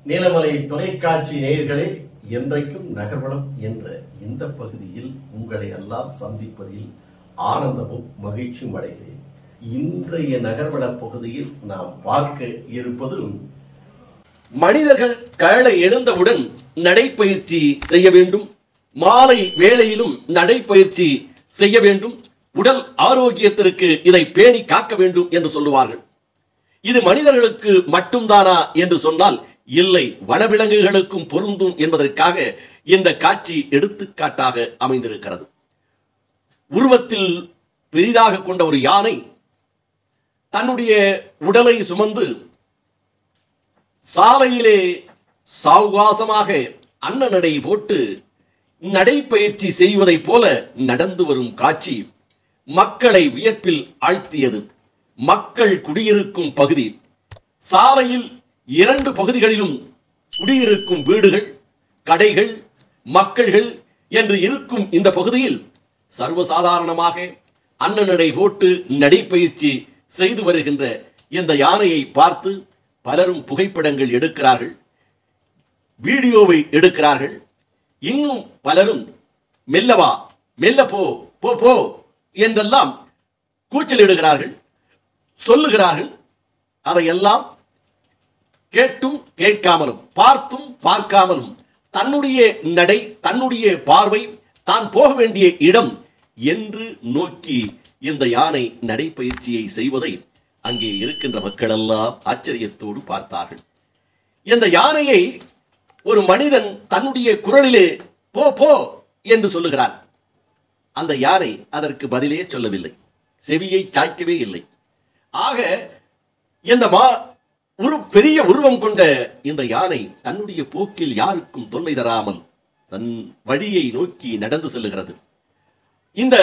நீலமலை தொலைக்காட்சி நேயர்களே, என்றைக்கும் நகர்வளம் என்ற இந்த பகுதியில் உங்களை எல்லாம் சந்திப்பதில் ஆனந்தமும் மகிழ்ச்சியும் அடைகிறேன். இன்றைய நகர்வள பகுதியில் நாம் பார்க்க இருப்பது, மனிதர்கள் காலை எழுந்தவுடன் நடைப்பயிற்சி செய்ய வேண்டும், மாலை வேளையிலும் நடைப்பயிற்சி செய்ய வேண்டும், உடல் ஆரோக்கியத்திற்கு இதை பேணி காக்க வேண்டும் என்று சொல்லுவார்கள். இது மனிதர்களுக்கு மட்டும்தானா என்று சொன்னால் இல்லை, வனவிலங்குகளுக்கும் பொருந்தும் என்பதற்காக இந்த காட்சி எடுத்துக்காட்டாக அமைந்திருக்கிறது. உருவத்தில் பெரிதாக கொண்ட ஒரு யானை தன்னுடைய உடலை சுமந்து சாலையிலே சாவகாசமாக அன்னநடை போட்டு நடைப்பயிற்சி செய்வதைப் போல நடந்து வரும் காட்சி மக்களை வியப்பில் ஆழ்த்தியது. மக்கள் குடியிருக்கும் பகுதி, சாலையில் இரண்டு பகுதிகளிலும் குடியிருக்கும் வீடுகள், கடைகள், மக்கள்கள் என்று இருக்கும் இந்த பகுதியில் சர்வசாதாரணமாக அன்னநடை போட்டு நடைப்பயிற்சி செய்து வருகின்ற இந்த யானையை பார்த்து பலரும் புகைப்படங்கள் எடுக்கிறார்கள், வீடியோவை எடுக்கிறார்கள். இன்னும் பலரும் மெல்லவா, மெல்ல போ போ போ என்றெல்லாம் கூச்சலிடுகிறார்கள், சொல்லுகிறார்கள். அதையெல்லாம் கேட்டும் கேட்காமலும் பார்த்தும் பார்க்காமலும் தன்னுடைய நடை, தன்னுடைய பார்வை, தான் போக வேண்டிய இடம் என்று நோக்கி இந்த யானை நடைப்பயிற்சியை செய்வதை அங்கே இருக்கின்ற மக்கள் எல்லாம் ஆச்சரியத்தோடு பார்த்தார்கள். இந்த யானையை ஒரு மனிதன் தன்னுடைய குரலிலே போ போ என்று சொல்லுகிறார். அந்த யானை அதற்கு பதிலே சொல்லவில்லை, செவியை சாய்க்கவே இல்லை. ஆக இந்த ஒரு பெரிய உருவம் கொண்ட இந்த யானை தன்னுடைய போக்கில் யாருக்கும் தொல்லை தராமல் தன் வழியை நோக்கி நடந்து செல்லுகிறது. இந்த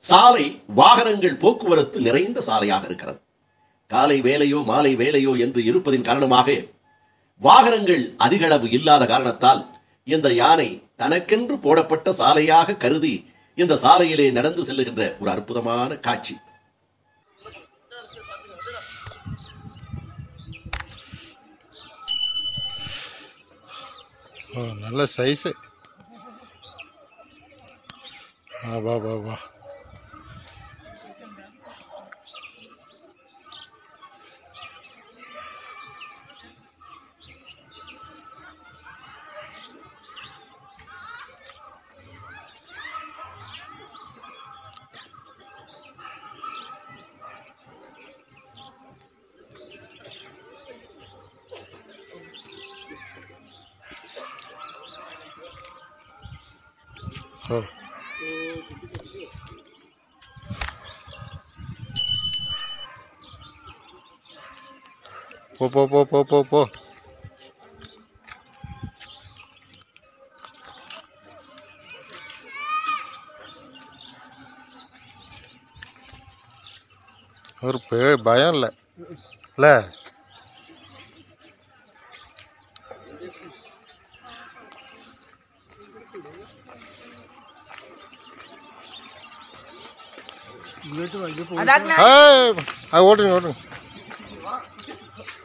சாலை வாகனங்கள் போக்குவரத்து நிறைந்த சாலையாக இருக்கிறது. காலை வேலையோ மாலை வேலையோ என்று இருப்பதின் காரணமாக வாகனங்கள் அதிக அளவு இல்லாத காரணத்தால் இந்த யானை தனக்கென்று போடப்பட்ட சாலையாக கருதி இந்த சாலையிலே நடந்து செல்லுகின்ற ஒரு அற்புதமான காட்சி. நல்ல சைஸு. வா வா வா. போ போ போ போ போ போ. ஒரு பயம் இல்லை இல்லை. ஓட்டுங்க ஓட்டுங்க.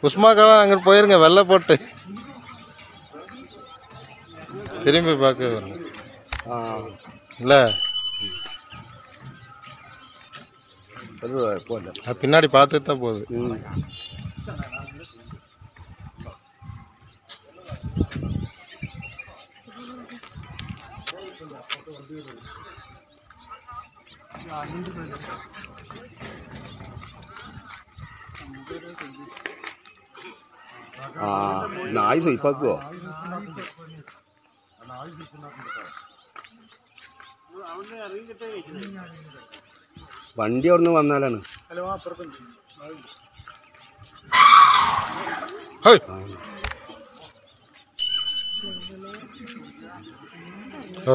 உஸ்மாக்கெல்லாம் அங்கே போயிருங்க, வெள்ளை போட்டு திரும்பி பார்க்க வரணும் இல்லை. பின்னாடி பார்த்துட்டு தான் போகுது. ആയുസ് ഇപ്പാക്കുവോ? വണ്ടി അവിടെ നിന്ന് വന്നാലാണ്.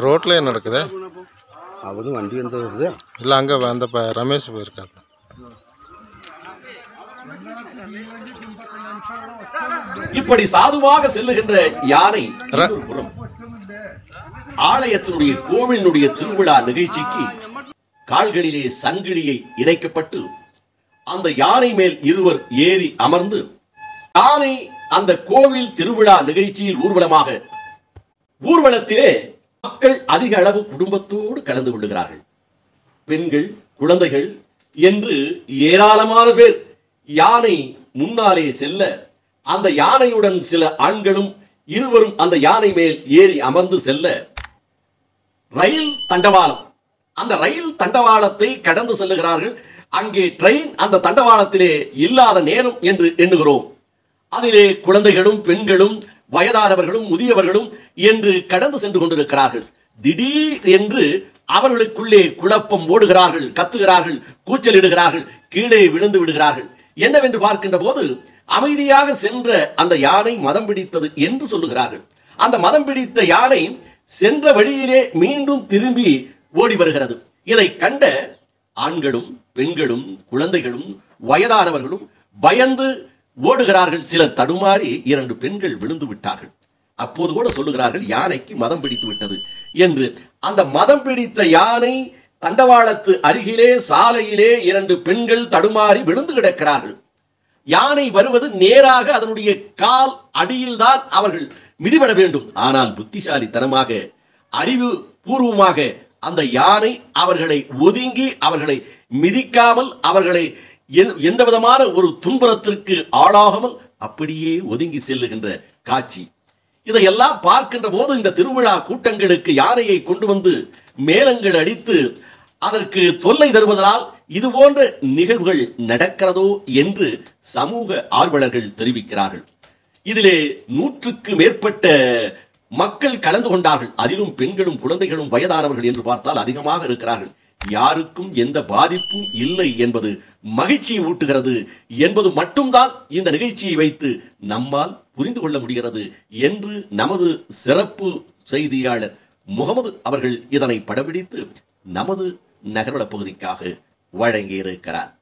ரோட்ல என்ன நடக்குது? அவது வண்டி எந்த வருது இல்லை, அங்கே அந்த ரமேஷ் போயிருக்காங்க. இப்படி சாதுவாக செல்லுகின்ற யானை ஆலயத்தினுடைய கோவிலினுடைய திருவிழா நிகழ்ச்சிக்கு கால்களிலே சங்கிலியை இணைக்கப்பட்டு அந்த யானை மேல் இருவர் ஏறி அமர்ந்து யானை அந்த கோவில் திருவிழா நிகழ்ச்சியில் ஊர்வலத்திலே மக்கள் அதிக அளவு குடும்பத்தோடு கலந்து கொள்ளுகிறார்கள். பெண்கள், குழந்தைகள் என்று ஏராளமான பேர் யானை முன்னாலே செல்ல, அந்த யானையுடன் சில ஆண்களும் இருவரும் அந்த யானை மேல் ஏறி அமர்ந்து செல்ல, ரயில் தண்டவாளம், அந்த ரயில் தண்டவாளத்தை கடந்து செல்லுகிறார்கள். அங்கே ட்ரெயின் அந்த தண்டவாளத்திலே இல்லாத நேரம் என்று எண்ணுகிறோம். அதிலே குழந்தைகளும் பெண்களும் வயதானவர்களும் முதியவர்களும் என்று கடந்து சென்று கொண்டிருக்கிறார்கள். திடீர் என்று அவர்களுக்குள்ளே குழப்பம் ஓடுகிறார்கள், கத்துகிறார்கள், கூச்சலிடுகிறார்கள், கீழே விழுந்து விடுகிறார்கள். என்னவென்று பார்க்கின்ற போது அமைதியாக சென்ற அந்த யானை மதம் பிடித்தது என்று சொல்லுகிறார்கள். அந்த மதம் பிடித்த யானை சென்ற வழியிலே மீண்டும் திரும்பி ஓடி வருகிறது. இதை கண்ட ஆண்களும் பெண்களும் குழந்தைகளும் வயதானவர்களும் பயந்து ஓடுகிறார்கள். சிலர் தடுமாறி 2 பெண்கள் விழுந்து விட்டார்கள். அப்போது கூட சொல்லுகிறார்கள், யானைக்கு மதம் பிடித்து விட்டது என்று. அந்த மதம் பிடித்த யானை தண்டவாளத்து அருகிலே சாலையிலே 2 பெண்கள் தடுமாறி விழுந்து கிடக்கிறார்கள். யானை வருவது நேராக அதனுடைய கால் அடியில்தான் அவர்கள் மிதிபட வேண்டும். ஆனால் புத்திசாலித்தனமாக, அறிவு பூர்வமாக அந்த யானை அவர்களை ஒதுங்கி, அவர்களை மிதிக்காமல், அவர்களை எந்த விதமான ஒரு துன்புறத்திற்கு ஆளாகாமல் அப்படியே ஒதுங்கி செல்லுகின்ற காட்சி. இதையெல்லாம் பார்க்கின்ற போது இந்த திருவிழா கூட்டங்களுக்கு யானையை கொண்டு வந்து மேளங்கள் அடித்து அதற்கு தொல்லை தருவதால் இது போன்ற நிகழ்வுகள் நடக்கிறதோ என்று சமூக ஆர்வலர்கள் தெரிவிக்கிறார்கள். இதிலே 100க்கு மேற்பட்ட மக்கள் கலந்து கொண்டார்கள். அதிலும் பெண்களும் குழந்தைகளும் வயதானவர்கள் என்று பார்த்தால் அதிகமாக இருக்கிறார்கள். யாருக்கும் எந்த பாதிப்பும் இல்லை என்பது மகிழ்ச்சியை ஊட்டுகிறது என்பது மட்டும்தான் இந்த நிகழ்ச்சியை வைத்து நம்மால் புரிந்து கொள்ள முடிகிறது என்று நமது சிறப்பு செய்தியாளர் முகமது அவர்கள் இதனை படம்பிடித்து நமது நகர்வள பகுதிக்காக வழங்கியிருக்கிறார்.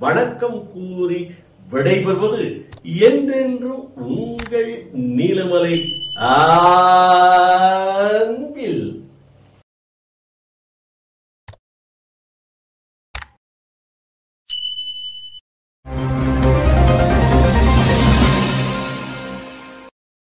வணக்கம் கூறி விடைபெறுவது என்றென்றும் உங்கள் நீலமலை அன்பில்